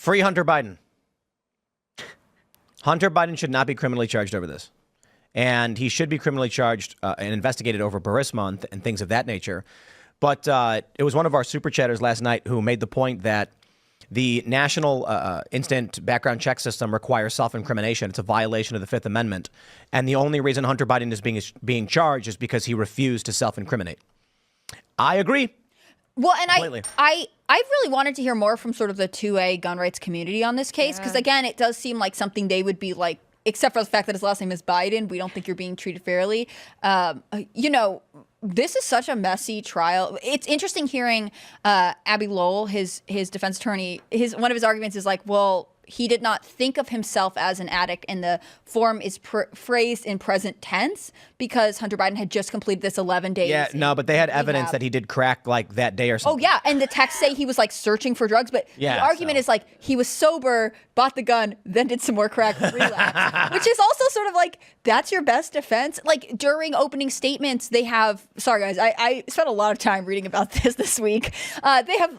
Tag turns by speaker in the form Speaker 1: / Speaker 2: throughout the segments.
Speaker 1: Free Hunter Biden. Hunter Biden should not be criminally charged over this. And he should be criminally charged and investigated over Burisma and things of that nature. But it was one of our super chatters last night who made the point that the national instant background check system requires self-incrimination. It's a violation of the Fifth Amendment. And the only reason Hunter Biden is being charged is because he refused to self-incriminate. I agree.
Speaker 2: Well, and
Speaker 1: completely.
Speaker 2: I really wanted to hear more from sort of the 2A gun rights community on this case. Because, again, it does seem like something they would be like, except for the fact that his last name is Biden, we don't think you're being treated fairly. This is such a messy trial. It's interesting hearing Abby Lowell, his defense attorney, one of his arguments is like, well, he did not think of himself as an addict, and the form is phrased in present tense because Hunter Biden had just completed this 11 days.
Speaker 1: Yeah, no, but they had evidence that he did crack like that day or something.
Speaker 2: Oh, yeah, and the texts say he was like searching for drugs, but the argument is like he was sober, bought the gun, then did some more crack, relapsed, which is also sort of like, that's your best defense. Like during opening statements, they have, sorry guys, I spent a lot of time reading about this week. They have,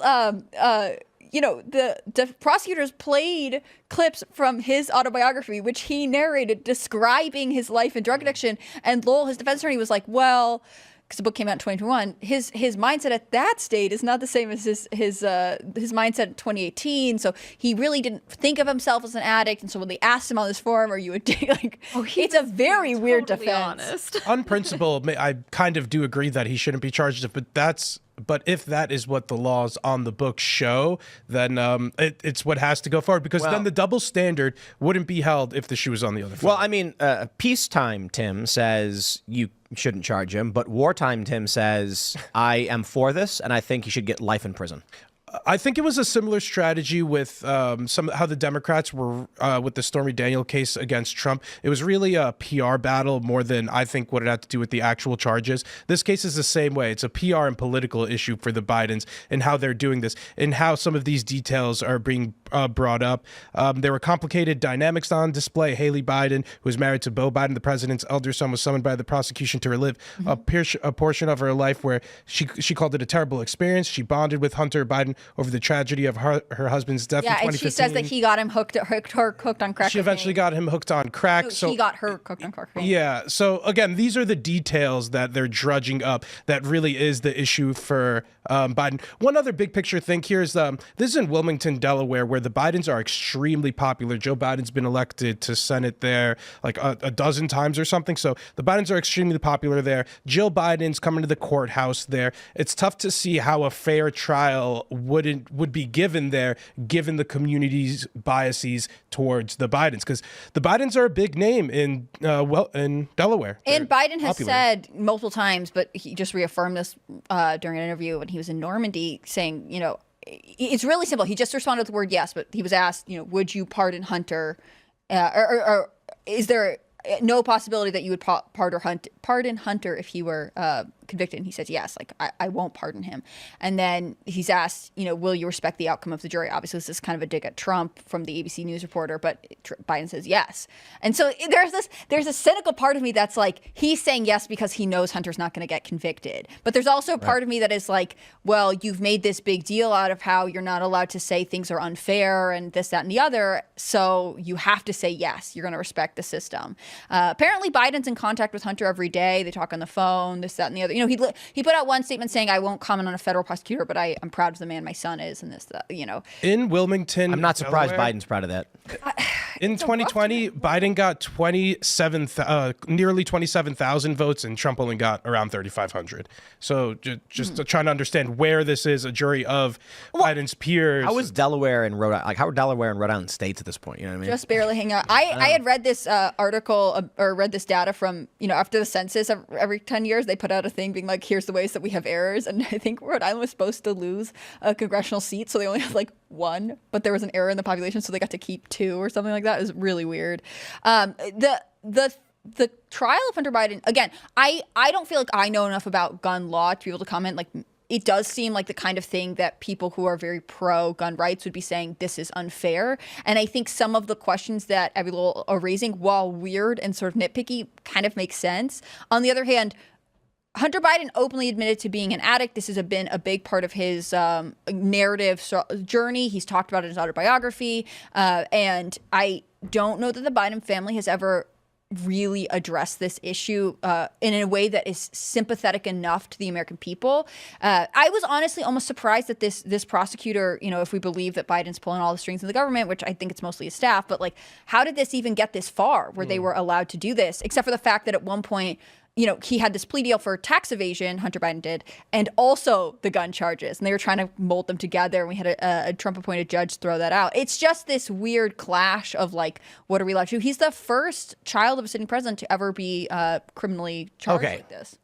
Speaker 2: the prosecutors played clips from his autobiography, which he narrated describing his life in drug addiction. And Lowell, his defense attorney, was like, well, because the book came out in 2021, his mindset at that state is not the same as his mindset in 2018. So he really didn't think of himself as an addict. And so when they asked him on this forum, are you addicted? Like, it's a very weird defense.
Speaker 3: Honest. On principle, I kind of do agree that he shouldn't be charged, but if that is what the laws on the book show, then it's what has to go forward, because then the double standard wouldn't be held if the shoe was on the other foot.
Speaker 1: Well, I mean, peacetime Tim says you shouldn't charge him, but wartime Tim says I am for this and I think he should get life in prison.
Speaker 3: I think it was a similar strategy with how the Democrats were with the Stormy Daniels case against Trump. It was really a PR battle more than I think what it had to do with the actual charges. This case is the same way. It's a PR and political issue for the Bidens and how they're doing this and how some of these details are being brought up. There were complicated dynamics on display. Haley Biden, who was married to Beau Biden, the president's elder son, was summoned by the prosecution to relive a portion of her life where she called it a terrible experience. She bonded with Hunter Biden over the tragedy of her husband's death in 2015.
Speaker 2: And she says that he got him hooked on crack.
Speaker 3: She eventually got him hooked on crack.
Speaker 2: No, he got her hooked on crack.
Speaker 3: Yeah. So again, these are the details that they're drudging up that really is the issue for Biden. One other big picture thing here is this is in Wilmington, Delaware, where the Bidens are extremely popular. Joe Biden's been elected to Senate there like a dozen times or something. So the Bidens are extremely popular there. Jill Biden's coming to the courthouse there. It's tough to see how a fair trial would be given there, given the community's biases towards the Bidens, because the Bidens are a big name in Delaware.
Speaker 2: And Biden has said multiple times, but he just reaffirmed this during an interview when he was in Normandy, saying, it's really simple. He just responded with the word yes, but he was asked, would you pardon Hunter, or is there no possibility that you would pardon Hunter if he were convicted? And he says yes, like I won't pardon him. And then he's asked, will you respect the outcome of the jury? Obviously, this is kind of a dig at Trump from the ABC News reporter, but Biden says yes. And so there's a cynical part of me that's like, he's saying yes because he knows Hunter's not going to get convicted. But there's also a part of me that is like, well, you've made this big deal out of how you're not allowed to say things are unfair and this, that, and the other. So you have to say yes. You're going to respect the system. Apparently, Biden's in contact with Hunter every day. They talk on the phone, this, that, and the other. He put out one statement saying, I won't comment on a federal prosecutor, but I'm proud of the man my son is, and this, that,
Speaker 3: In Wilmington,
Speaker 1: I'm not surprised
Speaker 3: Delaware,
Speaker 1: Biden's proud of that.
Speaker 3: In 2020, Biden got nearly 27,000 votes, and Trump only got around 3,500. So just trying to understand where this is a jury of Biden's peers.
Speaker 1: How is Delaware and Rhode Island, how are Delaware and Rhode Island states at this point? You know what I mean?
Speaker 2: Just barely hang out. I had read this article or read this data from, after the census every 10 years, they put out a thing being like, here's the ways that we have errors. And I think Rhode Island was supposed to lose a congressional seat, so they only had like one, but there was an error in the population, so they got to keep two or something like that. It was really weird. The trial of Hunter Biden, again, I don't feel like I know enough about gun law to be able to comment. Like, it does seem like the kind of thing that people who are very pro-gun rights would be saying, this is unfair. And I think some of the questions that Abby Lowell are raising, while weird and sort of nitpicky, kind of make sense. On the other hand, Hunter Biden openly admitted to being an addict. This has been a big part of his narrative journey. He's talked about it in his autobiography. And I don't know that the Biden family has ever really addressed this issue in a way that is sympathetic enough to the American people. I was honestly almost surprised that this prosecutor, if we believe that Biden's pulling all the strings in the government, which I think it's mostly his staff, but like, how did this even get this far where they were allowed to do this? Except for the fact that at one point, he had this plea deal for tax evasion, Hunter Biden did, and also the gun charges. And they were trying to mold them together. And we had a Trump-appointed judge throw that out. It's just this weird clash of, like, what are we allowed to do? He's the first child of a sitting president to ever be criminally charged like this.